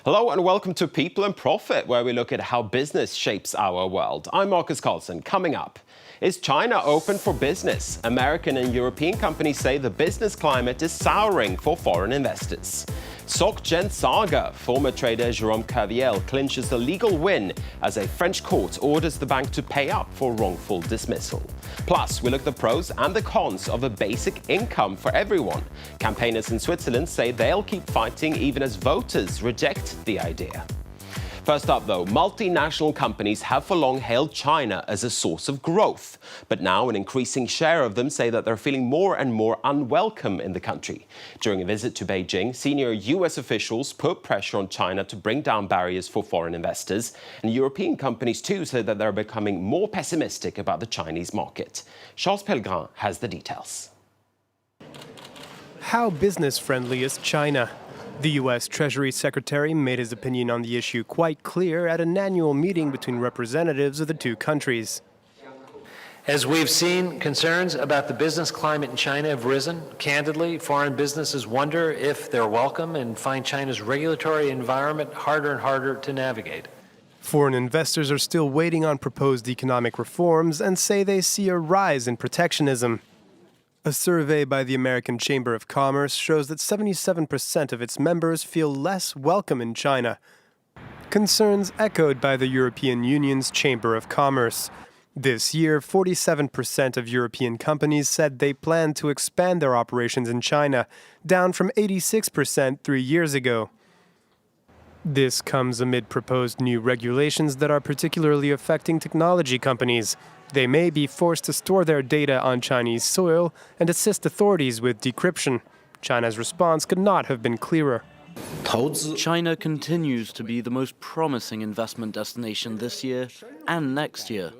Hello and welcome to People and Profit, where we look at how business shapes our world. I'm Marcus Carlson. Coming up, is China open for business? American and European companies say the business climate is souring for foreign investors. SocGen saga, former trader Jerôme Kerviel clinches a legal win as a French court orders the bank to pay up for wrongful dismissal. Plus, we look at the pros and the cons of a basic income for everyone. Campaigners in Switzerland say they'll keep fighting even as voters reject the idea. First up, though, multinational companies have for long hailed China as a source of growth. But now an increasing share of them say that they're feeling more and more unwelcome in the country. During a visit to Beijing, senior US officials put pressure on China to bring down barriers for foreign investors. And European companies, too, say that they're becoming more pessimistic about the Chinese market. Charles Pellegrin has the details. How business-friendly is China? The U.S. Treasury Secretary made his opinion on the issue quite clear at an annual meeting between representatives of the two countries. As we've seen, concerns about the business climate in China have risen. Candidly, foreign businesses wonder if they're welcome and find China's regulatory environment harder and harder to navigate. Foreign investors are still waiting on proposed economic reforms and say they see a rise in protectionism. A survey by the American Chamber of Commerce shows that 77% of its members feel less welcome in China. Concerns echoed by the European Union's Chamber of Commerce. This year, 47% of European companies said they plan to expand their operations in China, down from 86% 3 years ago. This comes amid proposed new regulations that are particularly affecting technology companies. They may be forced to store their data on Chinese soil and assist authorities with decryption. China's response could not have been clearer. China continues to be the most promising investment destination this year and next year.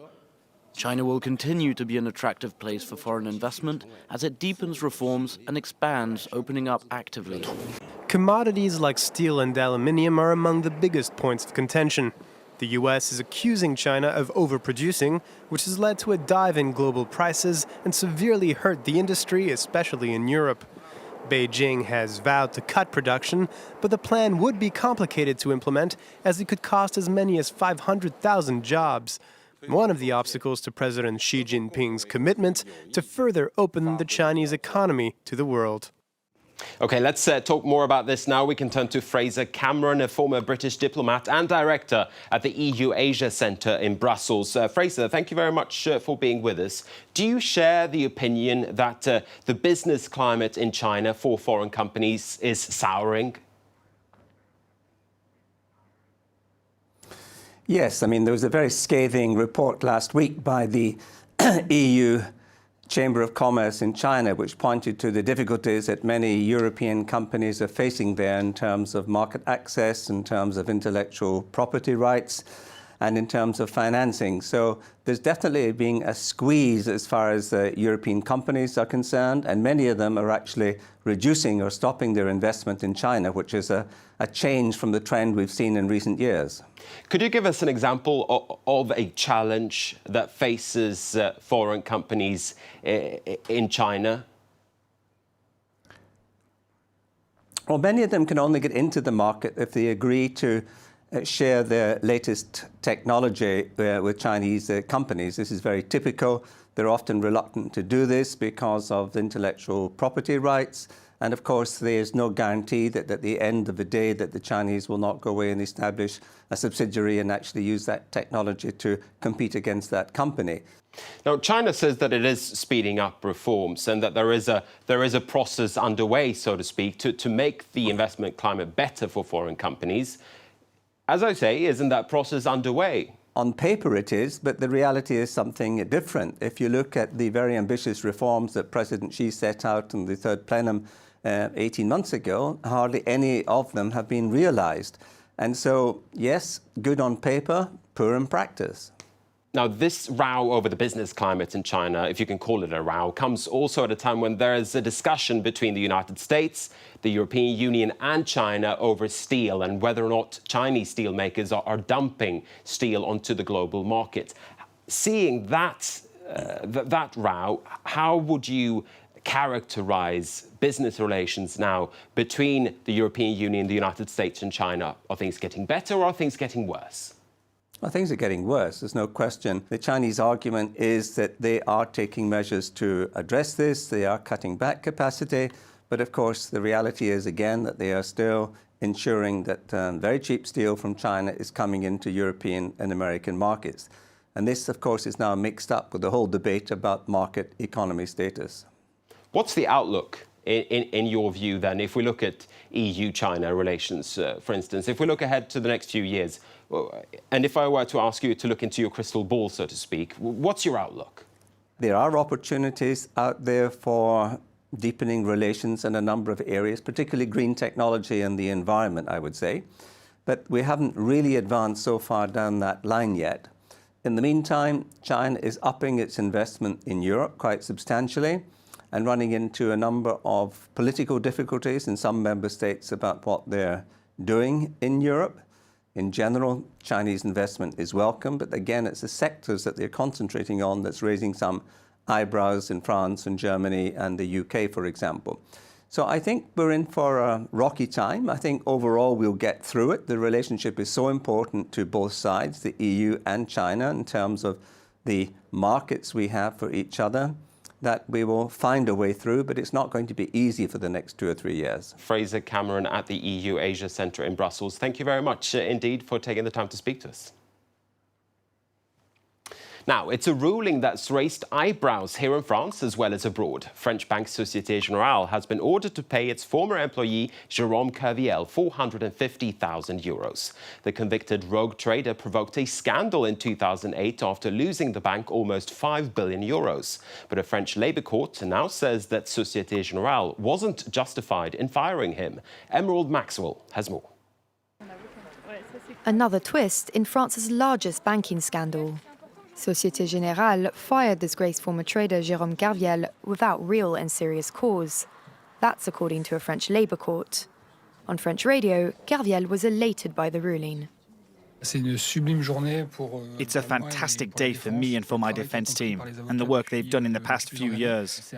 China will continue to be an attractive place for foreign investment as it deepens reforms and expands, opening up actively. Commodities like steel and aluminium are among the biggest points of contention. The U.S. is accusing China of overproducing, which has led to a dive in global prices and severely hurt the industry, especially in Europe. Beijing has vowed to cut production, but the plan would be complicated to implement as it could cost as many as 500,000 jobs. One of the obstacles to President Xi Jinping's commitment to further open the Chinese economy to the world. OK, let's talk more about this now. We can turn to Fraser Cameron, a former British diplomat and director at the EU Asia Centre in Brussels. Fraser, thank you very much for being with us. Do you share the opinion that the business climate in China for foreign companies is souring? Yes, I mean, there was a very scathing report last week by the EU Chamber of Commerce in China, which pointed to the difficulties that many European companies are facing there in terms of market access, in terms of intellectual property rights, and in terms of financing. So there's definitely being a squeeze as far as European companies are concerned, and many of them are actually reducing or stopping their investment in China, which is a change from the trend we've seen in recent years. Could you give us an example of a challenge that faces foreign companies in China? Well, many of them can only get into the market if they agree to share their latest technology with Chinese companies. This is very typical. They're often reluctant to do this because of intellectual property rights. And of course, there's no guarantee that at the end of the day that the Chinese will not go away and establish a subsidiary and actually use that technology to compete against that company. Now, China says that it is speeding up reforms and that there is a process underway, so to speak, to make the investment climate better for foreign companies. As I say, isn't that process underway? On paper it is, but the reality is something different. If you look at the very ambitious reforms that President Xi set out in the third plenum 18 months ago, hardly any of them have been realized. And so, yes, good on paper, poor in practice. Now, this row over the business climate in China, if you can call it a row, comes also at a time when there is a discussion between the United States, the European Union and China over steel and whether or not Chinese steelmakers are dumping steel onto the global market. Seeing that row, how would you characterize business relations now between the European Union, the United States and China? Are things getting better or are things getting worse? Well, things are getting worse, there's no question. The Chinese argument is that they are taking measures to address this, they are cutting back capacity, but of course the reality is again that they are still ensuring that very cheap steel from China is coming into European and American markets. And this, of course, is now mixed up with the whole debate about market economy status. What's the outlook in your view then, if we look at EU-China relations, for instance, if we look ahead to the next few years, and if I were to ask you to look into your crystal ball, so to speak, what's your outlook? There are opportunities out there for deepening relations in a number of areas, particularly green technology and the environment, I would say. But we haven't really advanced so far down that line yet. In the meantime, China is upping its investment in Europe quite substantially and running into a number of political difficulties in some member states about what they're doing in Europe. In general, Chinese investment is welcome, but again, it's the sectors that they're concentrating on that's raising some eyebrows in France and Germany and the UK, for example. So I think we're in for a rocky time. I think overall we'll get through it. The relationship is so important to both sides, the EU and China, in terms of the markets we have for each other, that we will find a way through, but it's not going to be easy for the next 2 or 3 years. Fraser Cameron at the EU Asia Centre in Brussels. Thank you very much indeed for taking the time to speak to us. Now, it's a ruling that's raised eyebrows here in France as well as abroad. French bank Société Générale has been ordered to pay its former employee, Jerôme Kerviel, €450,000. The convicted rogue trader provoked a scandal in 2008 after losing the bank almost €5 billion. But a French Labour court now says that Société Générale wasn't justified in firing him. Emerald Maxwell has more. Another twist in France's largest banking scandal. Société Générale fired disgraced former trader Jerôme Kerviel without real and serious cause. That's according to a French Labour court. On French radio, Kerviel was elated by the ruling. It's a fantastic day for me and for my defence team, and the work they've done in the past few years.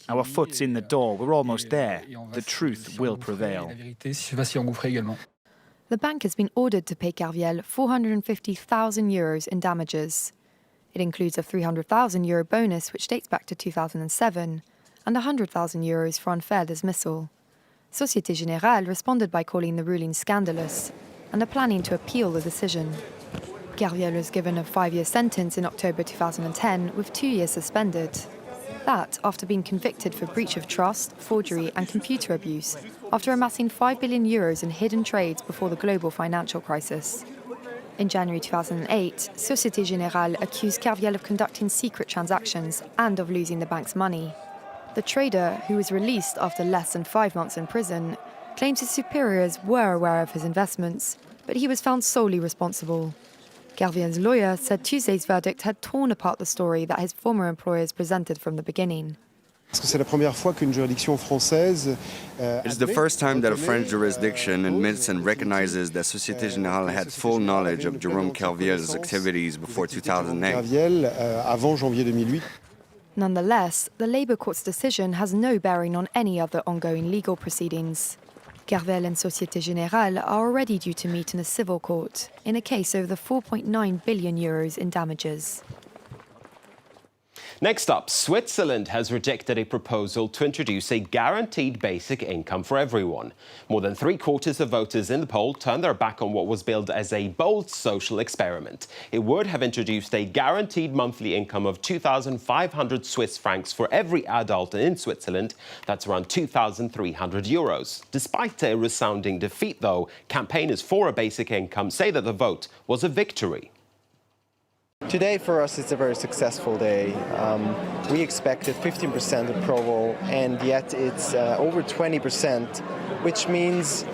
Our foot's in the door, we're almost there. The truth will prevail. The bank has been ordered to pay Kerviel €450,000 in damages. It includes a €300,000 bonus, which dates back to 2007, and €100,000 for unfair dismissal. Société Générale responded by calling the ruling scandalous and are planning to appeal the decision. Kerviel was given a 5-year sentence in October 2010, with 2 years suspended. That after being convicted for breach of trust, forgery and computer abuse, after amassing €5 billion in hidden trades before the global financial crisis. In January 2008, Société Générale accused Kerviel of conducting secret transactions and of losing the bank's money. The trader, who was released after less than 5 months in prison, claims his superiors were aware of his investments, but he was found solely responsible. Kerviel's lawyer said Tuesday's verdict had torn apart the story that his former employers presented from the beginning. It's the first time that a French jurisdiction admits and recognizes that Société Générale had full knowledge of Jerôme Kerviel's activities before 2008. Nonetheless, the Labour Court's decision has no bearing on any other ongoing legal proceedings. Kerviel and Société Générale are already due to meet in a civil court in a case over €4.9 billion in damages. Next up, Switzerland has rejected a proposal to introduce a guaranteed basic income for everyone. More than 3/4 of voters in the poll turned their back on what was billed as a bold social experiment. It would have introduced a guaranteed monthly income of 2,500 Swiss francs for every adult in Switzerland. That's around €2,300. Despite a resounding defeat, though, campaigners for a basic income say that the vote was a victory. Today for us it's a very successful day. We expected 15% approval and yet it's over 20%, which means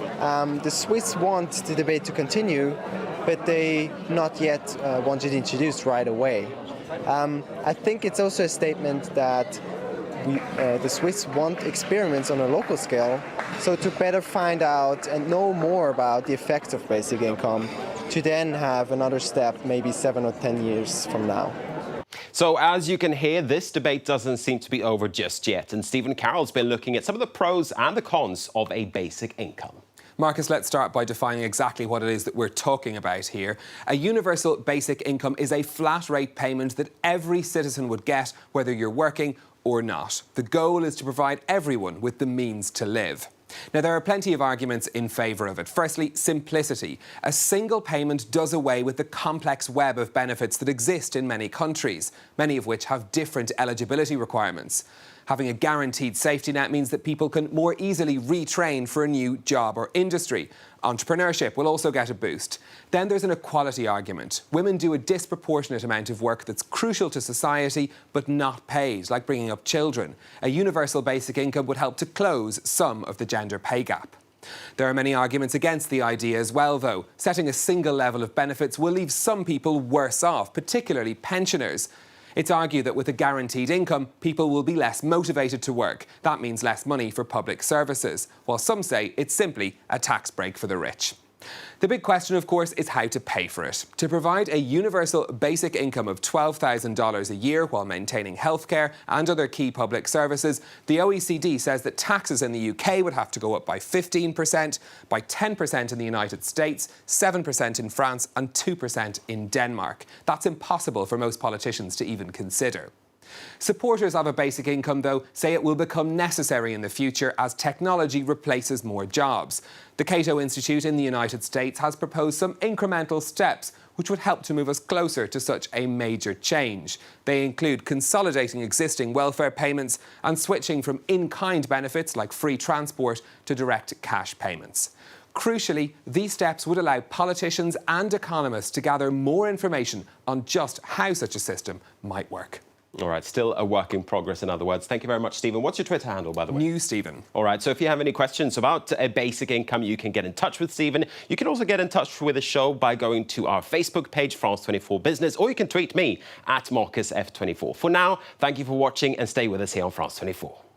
the Swiss want the debate to continue, but they not yet want it introduced right away. I think it's also a statement that the Swiss want experiments on a local scale, so to better find out and know more about the effects of basic income, to then have another step maybe 7 or 10 years from now. So as you can hear, this debate doesn't seem to be over just yet. And Stephen Carroll's been looking at some of the pros and the cons of a basic income. Marcus, let's start by defining exactly what it is that we're talking about here. A universal basic income is a flat rate payment that every citizen would get, whether you're working or not. The goal is to provide everyone with the means to live. Now, there are plenty of arguments in favour of it. Firstly, simplicity. A single payment does away with the complex web of benefits that exist in many countries, many of which have different eligibility requirements. Having a guaranteed safety net means that people can more easily retrain for a new job or industry. Entrepreneurship will also get a boost. Then there's an equality argument. Women do a disproportionate amount of work that's crucial to society but not paid, like bringing up children. A universal basic income would help to close some of the gender pay gap. There are many arguments against the idea as well, though. Setting a single level of benefits will leave some people worse off, particularly pensioners. It's argued that with a guaranteed income, people will be less motivated to work. That means less money for public services, while some say it's simply a tax break for the rich. The big question, of course, is how to pay for it. To provide a universal basic income of $12,000 a year while maintaining healthcare and other key public services, the OECD says that taxes in the UK would have to go up by 15%, by 10% in the United States, 7% in France and 2% in Denmark. That's impossible for most politicians to even consider. Supporters of a basic income, though, say it will become necessary in the future as technology replaces more jobs. The Cato Institute in the United States has proposed some incremental steps which would help to move us closer to such a major change. They include consolidating existing welfare payments and switching from in-kind benefits like free transport to direct cash payments. Crucially, these steps would allow politicians and economists to gather more information on just how such a system might work. All right, still a work in progress, in other words. Thank you very much, Stephen. What's your Twitter handle, by the way? New Stephen. All right, so if you have any questions about a basic income, you can get in touch with Stephen. You can also get in touch with the show by going to our Facebook page, France 24 Business, or you can tweet me at MarcusF24. For now, thank you for watching and stay with us here on France 24.